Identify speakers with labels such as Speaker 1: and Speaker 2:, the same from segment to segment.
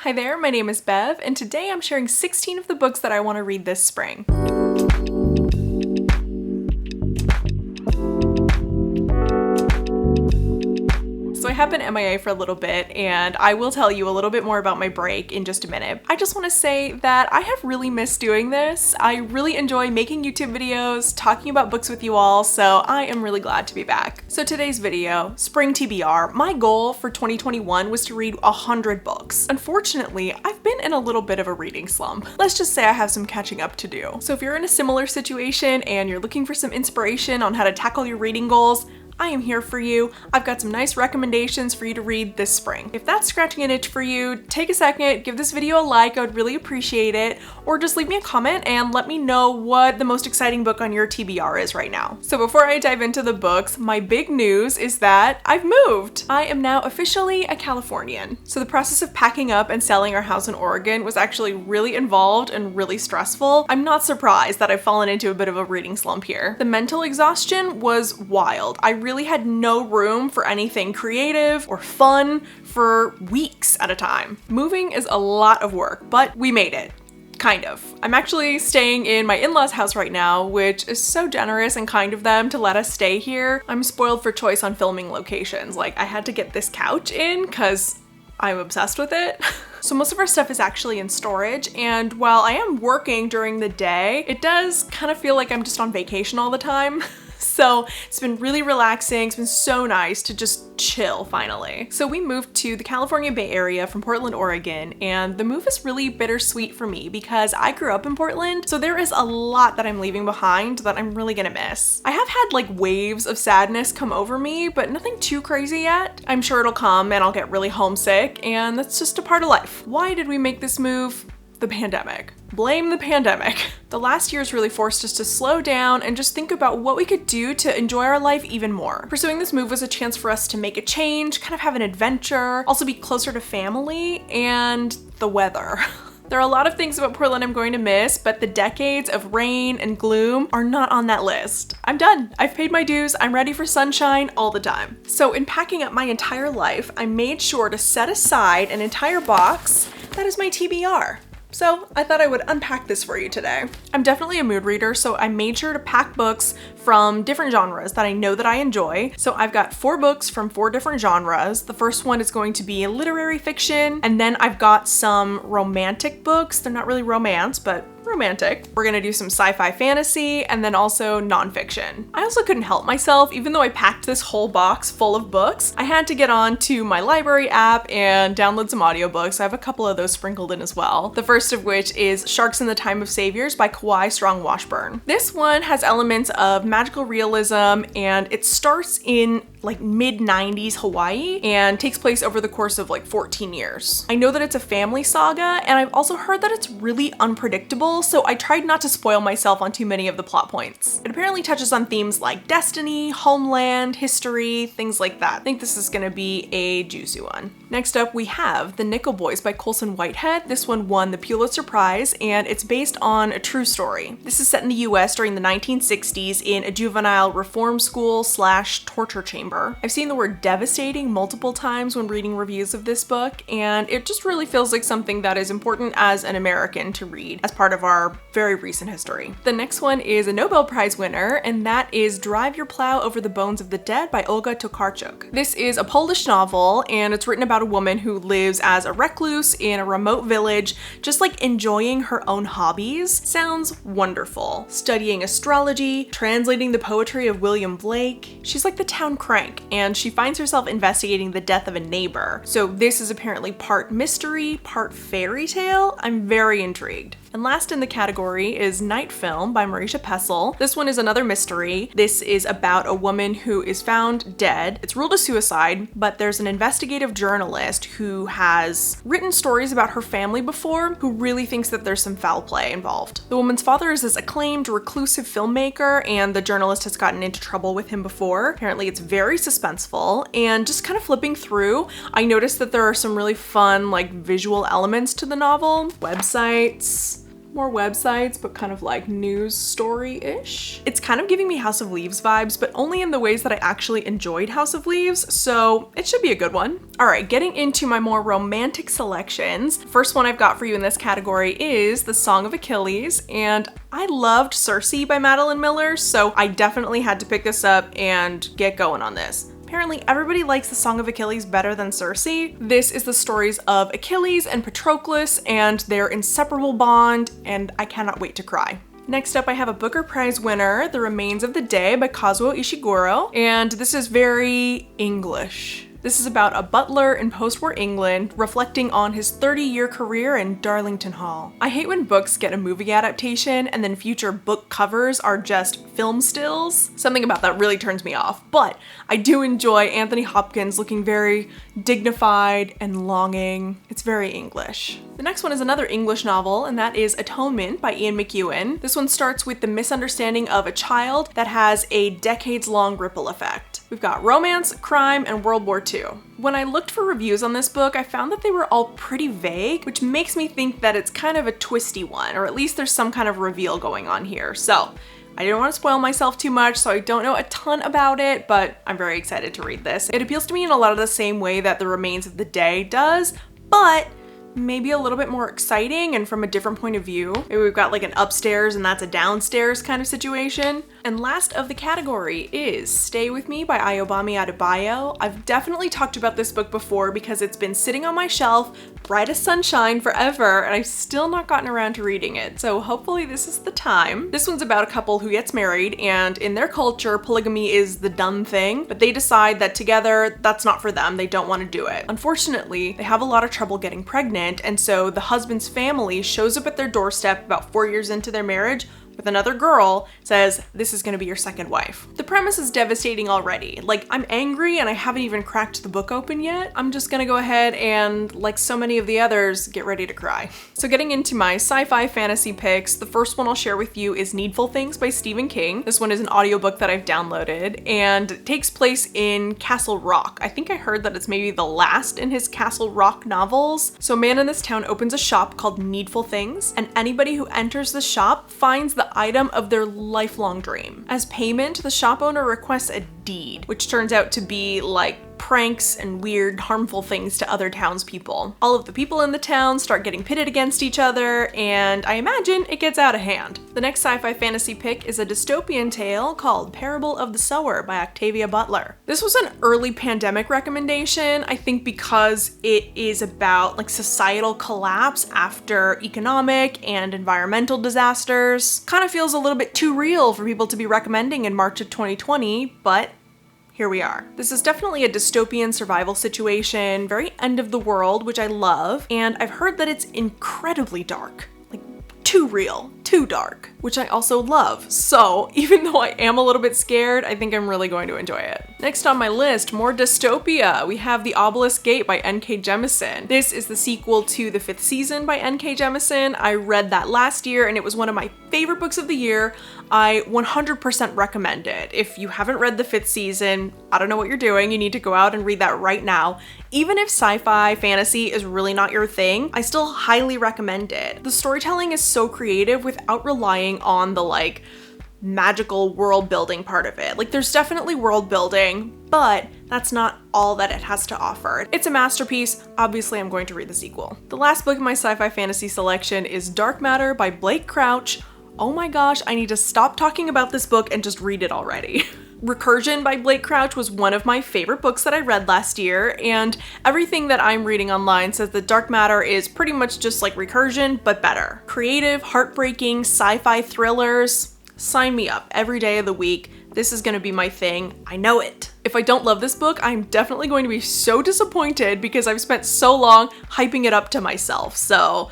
Speaker 1: Hi there, my name is Bev, and today I'm sharing 16 of the books that I want to read this spring. So I have been MIA for a little bit, and I will tell you a little bit more about my break in just a minute. I just want to say that I have really missed doing this. I really enjoy making YouTube videos, talking about books with you all, so I am really glad to be back. So today's video, Spring TBR, my goal for 2021 was to read 100 books. Unfortunately, I've been in a little bit of a reading slump. Let's just say I have some catching up to do. So if you're in a similar situation and you're looking for some inspiration on how to tackle your reading goals, I am here for you. I've got some nice recommendations for you to read this spring. If that's scratching an itch for you, take a second, give this video a like, I would really appreciate it, or just leave me a comment and let me know what the most exciting book on your TBR is right now. So before I dive into the books, my big news is that I've moved. I am now officially a Californian. So the process of packing up and selling our house in Oregon was actually really involved and really stressful. I'm not surprised that I've fallen into a bit of a reading slump here. The mental exhaustion was wild. I really had no room for anything creative or fun for weeks at a time. Moving is a lot of work, but we made it. Kind of. I'm actually staying in my in-laws' house right now, which is so generous and kind of them to let us stay here. I'm spoiled for choice on filming locations. Like, I had to get this couch in because I'm obsessed with it. So most of our stuff is actually in storage, and while I am working during the day, it does kind of feel like I'm just on vacation all the time. So it's been really relaxing. It's been so nice to just chill finally. So we moved to the California Bay Area from Portland, Oregon, and the move is really bittersweet for me because I grew up in Portland, so there is a lot that I'm leaving behind that I'm really gonna miss. I have had like waves of sadness come over me, but nothing too crazy yet. I'm sure it'll come and I'll get really homesick, and that's just a part of life. Why did we make this move? The pandemic. Blame the pandemic. The last year's really forced us to slow down and just think about what we could do to enjoy our life even more. Pursuing this move was a chance for us to make a change, kind of have an adventure, also be closer to family, and the weather. There are a lot of things about Portland I'm going to miss, but the decades of rain and gloom are not on that list. I'm done. I've paid my dues. I'm ready for sunshine all the time. So in packing up my entire life, I made sure to set aside an entire box that is my TBR. So I thought I would unpack this for you today. I'm definitely a mood reader, so I made sure to pack books from different genres that I know that I enjoy. So I've got 4 books from 4 different genres. The first one is going to be literary fiction, and then I've got some romantic books. They're not really romance, but romantic. We're gonna do some sci-fi fantasy, and then also nonfiction. I also couldn't help myself, even though I packed this whole box full of books, I had to get on to my library app and download some audiobooks. I have a couple of those sprinkled in as well. The first of which is Sharks in the Time of Saviors by Kawai Strong Washburn. This one has elements of magical realism, and it starts in like mid-90s Hawaii and takes place over the course of like 14 years. I know that it's a family saga, and I've also heard that it's really unpredictable, so I tried not to spoil myself on too many of the plot points. It apparently touches on themes like destiny, homeland, history, things like that. I think this is gonna be a juicy one. Next up, we have The Nickel Boys by Colson Whitehead. This one won the Pulitzer Prize, and it's based on a true story. This is set in the US during the 1960s in a juvenile reform school / torture chamber. I've seen the word devastating multiple times when reading reviews of this book, and it just really feels like something that is important as an American to read as part of our very recent history. The next one is a Nobel Prize winner, and that is Drive Your Plow Over the Bones of the Dead by Olga Tokarczuk. This is a Polish novel, and it's written about a woman who lives as a recluse in a remote village, just like enjoying her own hobbies. Sounds wonderful. Studying astrology, translating the poetry of William Blake. She's like the town crank, and she finds herself investigating the death of a neighbor. So this is apparently part mystery, part fairy tale. I'm very intrigued. And last in the category is Night Film by Marisha Pessl. This one is another mystery. This is about a woman who is found dead. It's ruled a suicide, but there's an investigative journalist who has written stories about her family before who really thinks that there's some foul play involved. The woman's father is this acclaimed reclusive filmmaker, and the journalist has gotten into trouble with him before. Apparently it's very suspenseful, and just kind of flipping through, I noticed that there are some really fun like visual elements to the novel. Websites, more websites, but kind of like news story-ish. It's kind of giving me House of Leaves vibes, but only in the ways that I actually enjoyed House of Leaves, so it should be a good one. All right, getting into my more romantic selections. First one I've got for you in this category is The Song of Achilles, and I loved Circe by Madeline Miller, so I definitely had to pick this up and get going on this. Apparently everybody likes The Song of Achilles better than Circe. This is the stories of Achilles and Patroclus and their inseparable bond, and I cannot wait to cry. Next up, I have a Booker Prize winner, The Remains of the Day by Kazuo Ishiguro, and this is very English. This is about a butler in post-war England reflecting on his 30-year career in Darlington Hall. I hate when books get a movie adaptation and then future book covers are just film stills. Something about that really turns me off, but I do enjoy Anthony Hopkins looking very dignified and longing. It's very English. The next one is another English novel, and that is Atonement by Ian McEwan. This one starts with the misunderstanding of a child that has a decades-long ripple effect. We've got romance, crime, and World War II. When I looked for reviews on this book, I found that they were all pretty vague, which makes me think that it's kind of a twisty one, or at least there's some kind of reveal going on here. So I didn't want to spoil myself too much, so I don't know a ton about it, but I'm very excited to read this. It appeals to me in a lot of the same way that The Remains of the Day does, but maybe a little bit more exciting and from a different point of view. Maybe we've got like an upstairs and that's a downstairs kind of situation. And last of the category is Stay With Me by Ayobami Adebayo. I've definitely talked about this book before because it's been sitting on my shelf, bright as sunshine, forever, and I've still not gotten around to reading it, so hopefully this is the time. This one's about a couple who gets married, and in their culture, polygamy is the done thing, but they decide that together, that's not for them, they don't want to do it. Unfortunately, they have a lot of trouble getting pregnant, and so the husband's family shows up at their doorstep about 4 years into their marriage with another girl, says, this is gonna be your second wife. The premise is devastating already. Like, I'm angry and I haven't even cracked the book open yet. I'm just gonna go ahead and, like so many of the others, get ready to cry. So getting into my sci-fi fantasy picks, the first one I'll share with you is Needful Things by Stephen King. This one is an audiobook that I've downloaded, and it takes place in Castle Rock. I think I heard that it's maybe the last in his Castle Rock novels. So a man in this town opens a shop called Needful Things, and anybody who enters the shop finds the item of their lifelong dream. As payment, the shop owner requests a deed, which turns out to be like pranks and weird, harmful things to other townspeople. All of the people in the town start getting pitted against each other, and I imagine it gets out of hand. The next sci-fi fantasy pick is a dystopian tale called Parable of the Sower by Octavia Butler. This was an early pandemic recommendation, I think because it is about like societal collapse after economic and environmental disasters. Kind of feels a little bit too real for people to be recommending in March of 2020, but here we are. This is definitely a dystopian survival situation, very end of the world, which I love, and I've heard that it's incredibly dark. Like, too real, too dark, which I also love. So even though I am a little bit scared, I think I'm really going to enjoy it. Next on my list, more dystopia. We have The Obelisk Gate by N.K. Jemisin. This is the sequel to The Fifth Season by N.K. Jemisin. I read that last year and it was one of my favorite books of the year. I 100% recommend it. If you haven't read The Fifth Season, I don't know what you're doing. You need to go out and read that right now. Even if sci-fi fantasy is really not your thing, I still highly recommend it. The storytelling is so creative without relying on the like magical world building part of it. Like, there's definitely world building, but that's not all that it has to offer. It's a masterpiece. Obviously, I'm going to read the sequel. The last book in my sci-fi fantasy selection is Dark Matter by Blake Crouch. Oh my gosh, I need to stop talking about this book and just read it already. Recursion by Blake Crouch was one of my favorite books that I read last year, and everything that I'm reading online says that Dark Matter is pretty much just like Recursion, but better. Creative, heartbreaking, sci-fi thrillers. Sign me up every day of the week. This is gonna be my thing. I know it. If I don't love this book, I'm definitely going to be so disappointed because I've spent so long hyping it up to myself. So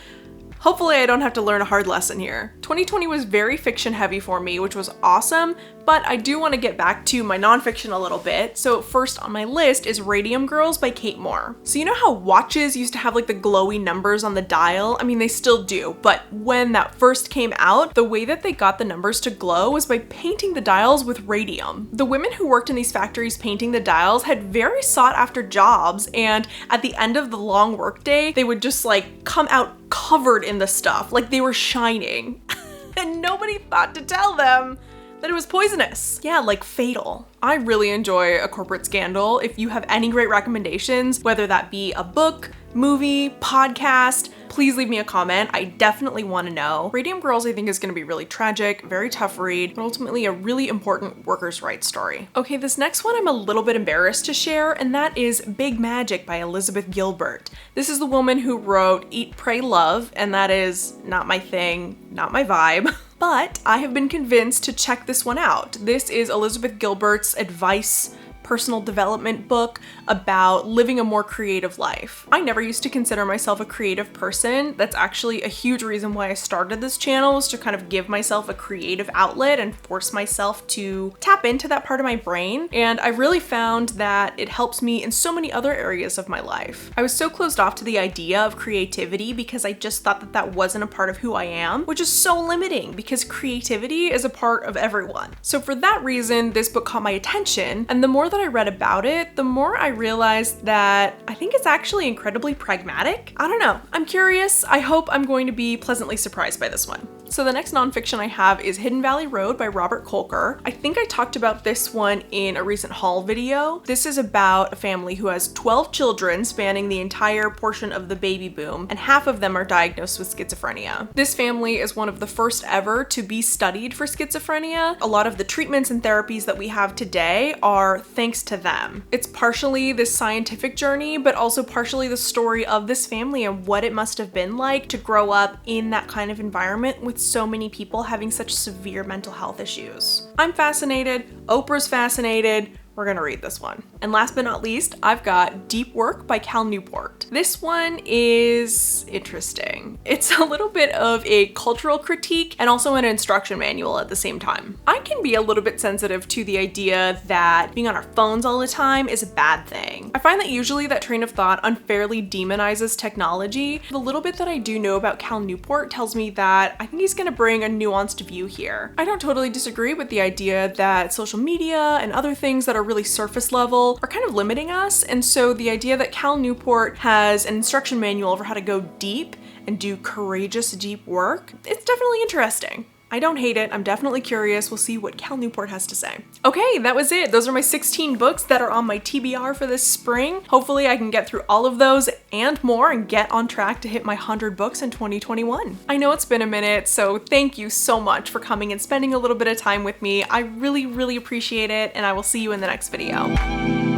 Speaker 1: hopefully I don't have to learn a hard lesson here. 2020 was very fiction heavy for me, which was awesome, but I do want to get back to my nonfiction a little bit. So first on my list is Radium Girls by Kate Moore. So you know how watches used to have like the glowy numbers on the dial? I mean, they still do, but when that first came out, the way that they got the numbers to glow was by painting the dials with radium. The women who worked in these factories painting the dials had very sought after jobs, and at the end of the long workday, they would just like come out covered in the stuff, like they were shining. And nobody thought to tell them that it was poisonous. Yeah, like fatal. I really enjoy a corporate scandal. If you have any great recommendations, whether that be a book, movie, podcast, please leave me a comment. I definitely want to know. Radium Girls, I think, is going to be really tragic, very tough read, but ultimately a really important workers' rights story. Okay, this next one I'm a little bit embarrassed to share, and that is Big Magic by Elizabeth Gilbert. This is the woman who wrote Eat, Pray, Love, and that is not my thing, not my vibe. But I have been convinced to check this one out. This is Elizabeth Gilbert's advice personal development book about living a more creative life. I never used to consider myself a creative person. That's actually a huge reason why I started this channel, was to kind of give myself a creative outlet and force myself to tap into that part of my brain. And I really found that it helps me in so many other areas of my life. I was so closed off to the idea of creativity because I just thought that that wasn't a part of who I am, which is so limiting because creativity is a part of everyone. So for that reason, this book caught my attention, and the more that I read about it, the more I realized that I think it's actually incredibly pragmatic. I don't know. I'm curious. I hope I'm going to be pleasantly surprised by this one. So the next nonfiction I have is Hidden Valley Road by Robert Kolker. I think I talked about this one in a recent haul video. This is about a family who has 12 children spanning the entire portion of the baby boom, and half of them are diagnosed with schizophrenia. This family is one of the first ever to be studied for schizophrenia. A lot of the treatments and therapies that we have today are thanks to them. It's partially this scientific journey, but also partially the story of this family and what it must have been like to grow up in that kind of environment with so many people having such severe mental health issues. I'm fascinated. Oprah's fascinated. We're gonna read this one. And last but not least, I've got Deep Work by Cal Newport. This one is interesting. It's a little bit of a cultural critique and also an instruction manual at the same time. I can be a little bit sensitive to the idea that being on our phones all the time is a bad thing. I find that usually that train of thought unfairly demonizes technology. The little bit that I do know about Cal Newport tells me that I think he's gonna bring a nuanced view here. I don't totally disagree with the idea that social media and other things that are really surface level are kind of limiting us, and so the idea that Cal Newport has an instruction manual for how to go deep and do courageous deep work, it's definitely interesting. I don't hate it. I'm definitely curious. We'll see what Cal Newport has to say. Okay, that was it. Those are my 16 books that are on my TBR for this spring. Hopefully I can get through all of those and more and get on track to hit my 100 books in 2021. I know it's been a minute, so thank you so much for coming and spending a little bit of time with me. I really, really appreciate it, and I will see you in the next video.